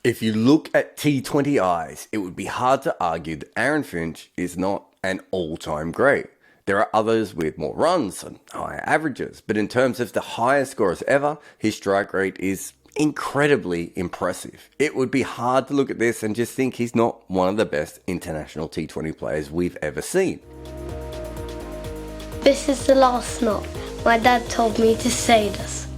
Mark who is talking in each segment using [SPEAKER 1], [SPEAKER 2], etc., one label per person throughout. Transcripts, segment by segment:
[SPEAKER 1] If you look at T20 eyes, it would be hard to argue that Aaron Finch is not an all-time great. There are others with more runs and higher averages, but in terms of the highest scorers ever, his strike rate is incredibly impressive. It would be hard to look at this and just think he's not one of the best international T20 players we've ever seen.
[SPEAKER 2] This is the last knock. My dad told me to say this.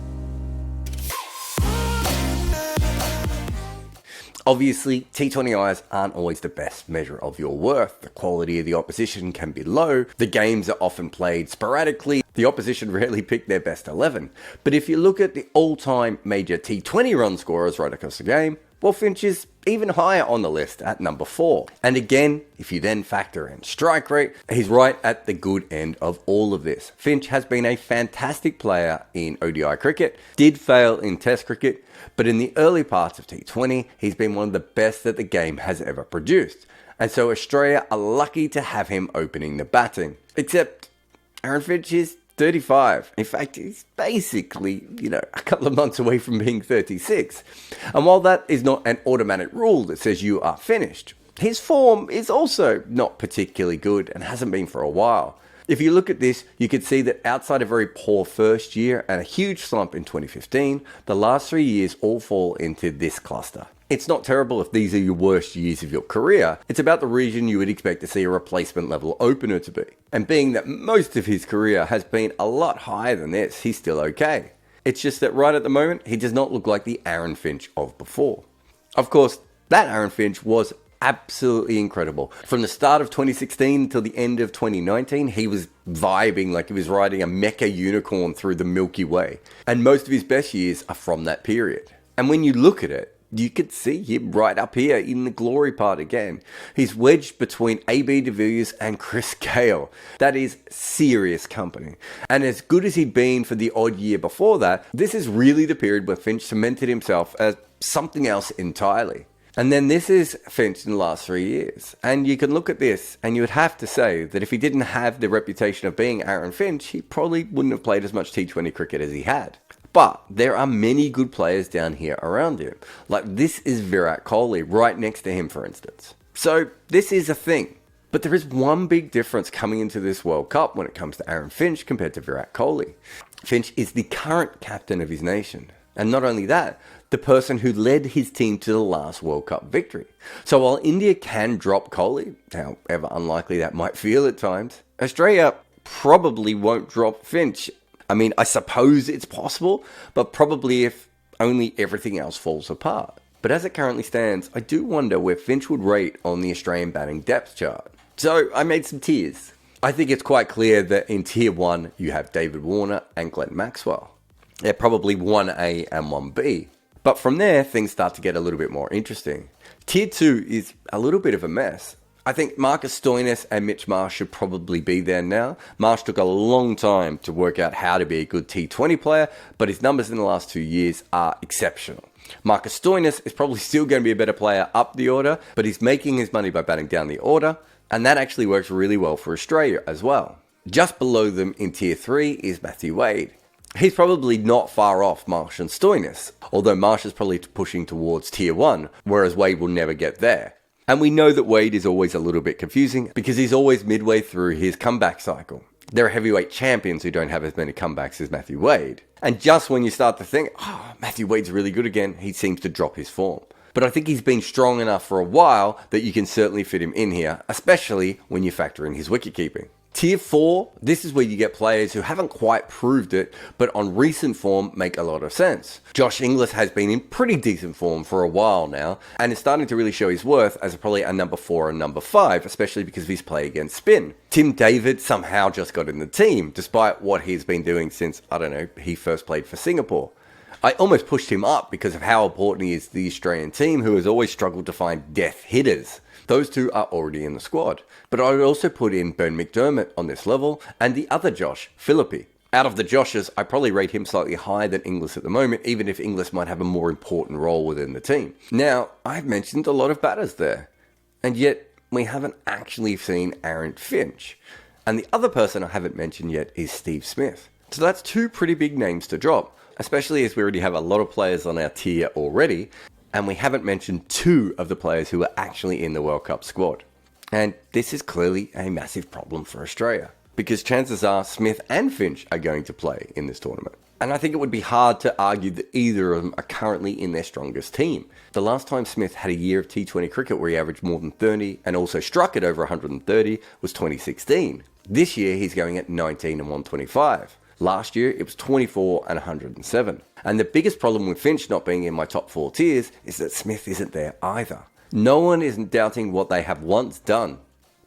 [SPEAKER 1] Obviously, T20Is aren't always the best measure of your worth. The quality of the opposition can be low, the games are often played sporadically, the opposition rarely pick their best 11. But if you look at the all-time major T20 run scorers right across the game, well, Finch is even higher on the list at number 4. And again, if you then factor in strike rate, he's right at the good end of all of this. Finch has been a fantastic player in ODI cricket, did fail in Test cricket, but in the early parts of T20, he's been one of the best that the game has ever produced. And so Australia are lucky to have him opening the batting. Except Aaron Finch is 35. In fact, he's basically, a couple of months away from being 36. And while that is not an automatic rule that says you are finished, his form is also not particularly good and hasn't been for a while. If you look at this, you can see that outside a very poor first year and a huge slump in 2015, the last 3 years all fall into this cluster. It's not terrible if these are your worst years of your career. It's about the region you would expect to see a replacement level opener to be. And being that most of his career has been a lot higher than this, he's still okay. It's just that right at the moment, he does not look like the Aaron Finch of before. Of course, that Aaron Finch was absolutely incredible. From the start of 2016 till the end of 2019, he was vibing like he was riding a mecha unicorn through the Milky Way. And most of his best years are from that period. And when you look at it, you could see him right up here in the glory part again. He's wedged between AB de Villiers and Chris Gale. That is serious company. And as good as he'd been for the odd year before that, this is really the period where Finch cemented himself as something else entirely. And then this is Finch in the last 3 years. And you can look at this and you would have to say that if he didn't have the reputation of being Aaron Finch, he probably wouldn't have played as much T20 cricket as he had. But there are many good players down here around him. Like this is Virat Kohli right next to him, for instance. So this is a thing. But there is one big difference coming into this World Cup when it comes to Aaron Finch compared to Virat Kohli. Finch is the current captain of his nation. And not only that, the person who led his team to the last World Cup victory. So while India can drop Kohli, however unlikely that might feel at times, Australia probably won't drop Finch. I mean, I suppose it's possible, but probably if only everything else falls apart. But as it currently stands, I do wonder where Finch would rate on the Australian batting depth chart. So I made some tiers. I think it's quite clear that in tier 1, you have David Warner and Glenn Maxwell. They're probably 1A and 1B. But from there, things start to get a little bit more interesting. Tier 2 is a little bit of a mess. I think Marcus Stoinis and Mitch Marsh should probably be there now. Marsh took a long time to work out how to be a good T20 player, but his numbers in the last 2 years are exceptional. Marcus Stoinis is probably still going to be a better player up the order, but he's making his money by batting down the order, and that actually works really well for Australia as well. Just below them in tier 3 is Matthew Wade. He's probably not far off Marsh and Stoinis, although Marsh is probably pushing towards tier 1, whereas Wade will never get there. And we know that Wade is always a little bit confusing because he's always midway through his comeback cycle. There are heavyweight champions who don't have as many comebacks as Matthew Wade. And just when you start to think, Matthew Wade's really good again, he seems to drop his form. But I think he's been strong enough for a while that you can certainly fit him in here, especially when you factor in his wicket keeping. Tier 4, this is where you get players who haven't quite proved it, but on recent form make a lot of sense. Josh Inglis has been in pretty decent form for a while now, and is starting to really show his worth as probably a number 4 and number 5, especially because of his play against spin. Tim David somehow just got in the team, despite what he's been doing since, he first played for Singapore. I almost pushed him up because of how important he is to the Australian team, who has always struggled to find death hitters. Those two are already in the squad. But I would also put in Bern McDermott on this level, and the other Josh, Philippi. Out of the Joshes, I probably rate him slightly higher than Inglis at the moment, even if Inglis might have a more important role within the team. Now, I've mentioned a lot of batters there, and yet we haven't actually seen Aaron Finch. And the other person I haven't mentioned yet is Steve Smith. So that's two pretty big names to drop, especially as we already have a lot of players on our tier already. And we haven't mentioned two of the players who are actually in the World Cup squad. And this is clearly a massive problem for Australia, because chances are Smith and Finch are going to play in this tournament. And I think it would be hard to argue that either of them are currently in their strongest team. The last time Smith had a year of T20 cricket where he averaged more than 30 and also struck at over 130 was 2016. This year he's going at 19 and 125. Last year it was 24 and 107. And the biggest problem with Finch not being in my top 4 tiers is that Smith isn't there either. No one isn't doubting what they have once done,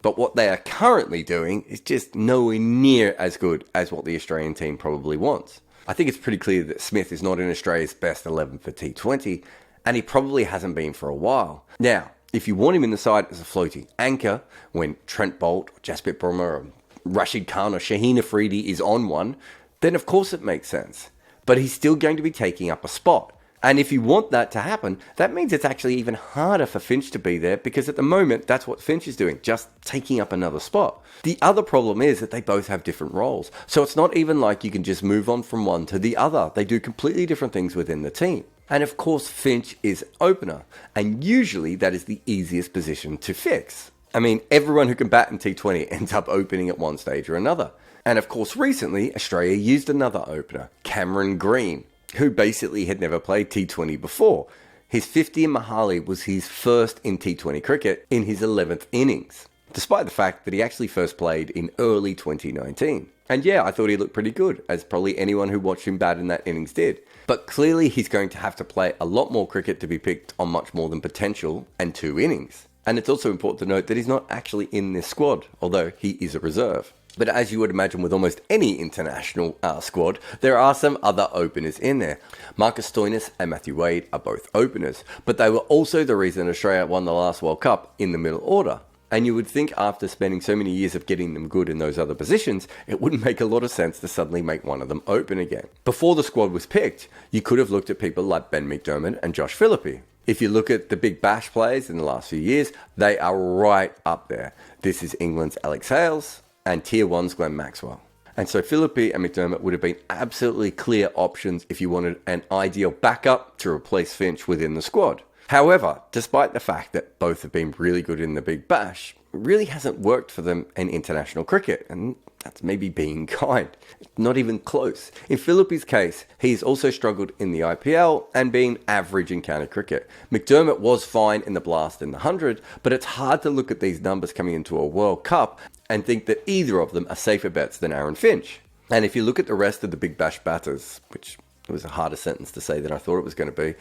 [SPEAKER 1] but what they are currently doing is just nowhere near as good as what the Australian team probably wants. I think it's pretty clear that Smith is not in Australia's best 11 for T20, and he probably hasn't been for a while. Now, if you want him in the side as a floating anchor, when Trent Boult, or Jasprit Bumrah, or Rashid Khan or Shaheen Afridi is on one, then of course it makes sense. But he's still going to be taking up a spot. And if you want that to happen, that means it's actually even harder for Finch to be there, because at the moment, that's what Finch is doing, just taking up another spot. The other problem is that they both have different roles. So it's not even like you can just move on from one to the other. They do completely different things within the team. And of course, Finch is opener. And usually that is the easiest position to fix. I mean, everyone who can bat in T20 ends up opening at one stage or another. And of course, recently, Australia used another opener, Cameron Green, who basically had never played T20 before. His 50 in Mohali was his first in T20 cricket in his 11th innings, despite the fact that he actually first played in early 2019. And yeah, I thought he looked pretty good, as probably anyone who watched him bat in that innings did. But clearly he's going to have to play a lot more cricket to be picked on much more than potential and 2 innings. And it's also important to note that he's not actually in this squad, although he is a reserve. But as you would imagine with almost any international squad, there are some other openers in there. Marcus Stoinis and Matthew Wade are both openers, but they were also the reason Australia won the last World Cup in the middle order. And you would think after spending so many years of getting them good in those other positions, it wouldn't make a lot of sense to suddenly make one of them open again. Before the squad was picked, you could have looked at people like Ben McDermott and Josh Philippe. If you look at the big bash players in the last few years, they are right up there. This is England's Alex Hales and Tier 1's Glenn Maxwell. And so Philippe and McDermott would have been absolutely clear options if you wanted an ideal backup to replace Finch within the squad. However, despite the fact that both have been really good in the Big Bash, it really hasn't worked for them in international cricket, and that's maybe being kind. Not even close. In Philippe's case, he's also struggled in the IPL and been average in county cricket. McDermott was fine in the Blast in the 100, but it's hard to look at these numbers coming into a World Cup and think that either of them are safer bets than Aaron Finch. And if you look at the rest of the Big Bash batters, which it was a harder sentence to say than I thought it was going to be,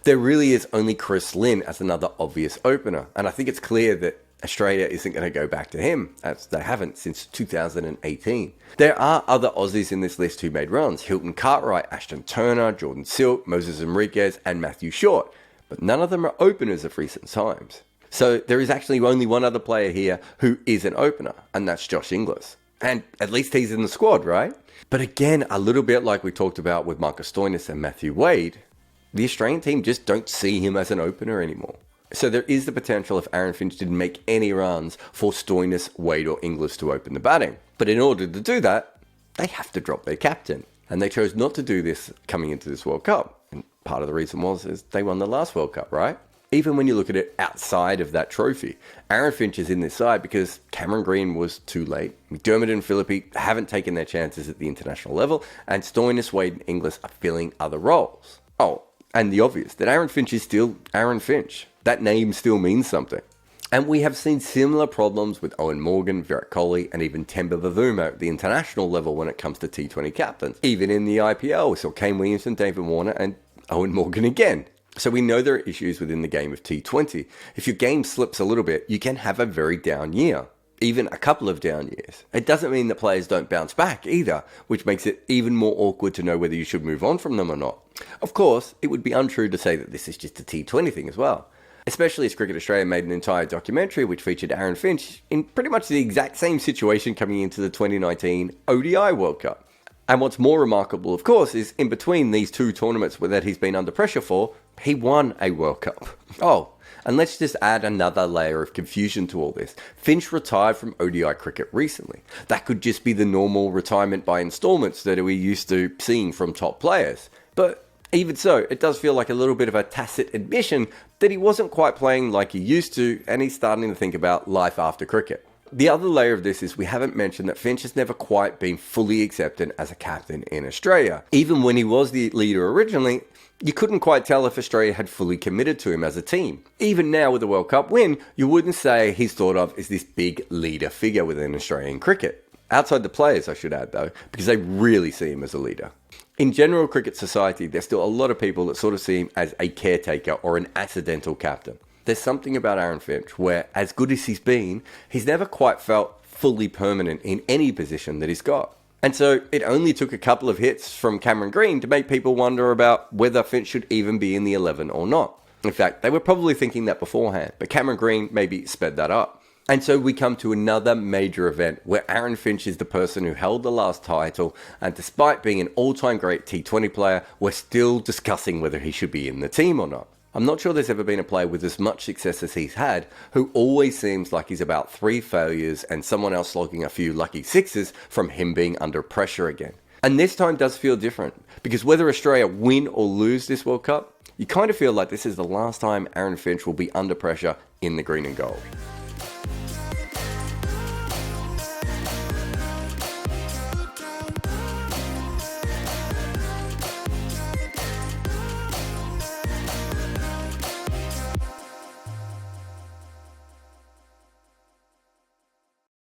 [SPEAKER 1] there really is only Chris Lynn as another obvious opener. And I think it's clear that Australia isn't going to go back to him, as they haven't since 2018. There are other Aussies in this list who made runs: Hilton Cartwright, Ashton Turner, Jordan Silk, Moses Enriquez, and Matthew Short. But none of them are openers of recent times. So there is actually only one other player here who is an opener, and that's Josh Inglis. And at least he's in the squad, right? But again, a little bit like we talked about with Marcus Stoinis and Matthew Wade, the Australian team just don't see him as an opener anymore. So there is the potential, if Aaron Finch didn't make any runs, for Stoinis, Wade or Inglis to open the batting. But in order to do that, they have to drop their captain. And they chose not to do this coming into this World Cup. And part of the reason is they won the last World Cup, right? Even when you look at it outside of that trophy, Aaron Finch is in this side because Cameron Green was too late. McDermott and Philippe haven't taken their chances at the international level, and Stoinis, Wade and Inglis are filling other roles. Oh, and the obvious, that Aaron Finch is still Aaron Finch. That name still means something. And we have seen similar problems with Owen Morgan, Virat Kohli, and even Temba Bavuma at the international level when it comes to T20 captains. Even in the IPL, we saw Kane Williamson, David Warner, and Owen Morgan again. So we know there are issues within the game of T20. If your game slips a little bit, you can have a very down year, even a couple of down years. It doesn't mean that players don't bounce back either, which makes it even more awkward to know whether you should move on from them or not. Of course, it would be untrue to say that this is just a T20 thing as well, especially as Cricket Australia made an entire documentary which featured Aaron Finch in pretty much the exact same situation coming into the 2019 ODI World Cup. And what's more remarkable, of course, is in between these two tournaments that he's been under pressure for, he won a World Cup. Oh, and let's just add another layer of confusion to all this. Finch retired from ODI cricket recently. That could just be the normal retirement by installments that we're used to seeing from top players. But Even so, it does feel like a little bit of a tacit admission that he wasn't quite playing like he used to, and he's starting to think about life after cricket. The other layer of this is we haven't mentioned that Finch has never quite been fully accepted as a captain in Australia. Even when he was the leader originally, you couldn't quite tell if Australia had fully committed to him as a team. Even now with the World Cup win, you wouldn't say he's thought of as this big leader figure within Australian cricket. Outside the players, I should add though, because they really see him as a leader. In general cricket society, there's still a lot of people that sort of see him as a caretaker or an accidental captain. There's something about Aaron Finch where, as good as he's been, he's never quite felt fully permanent in any position that he's got. And so it only took a couple of hits from Cameron Green to make people wonder about whether Finch should even be in the 11 or not. In fact, they were probably thinking that beforehand, but Cameron Green maybe sped that up. And so we come to another major event where Aaron Finch is the person who held the last title, and despite being an all-time great T20 player, we're still discussing whether he should be in the team or not. I'm not sure there's ever been a player with as much success as he's had, who always seems like he's about 3 failures and someone else logging a few lucky sixes from him being under pressure again. And this time does feel different, because whether Australia win or lose this World Cup, you kind of feel like this is the last time Aaron Finch will be under pressure in the green and gold.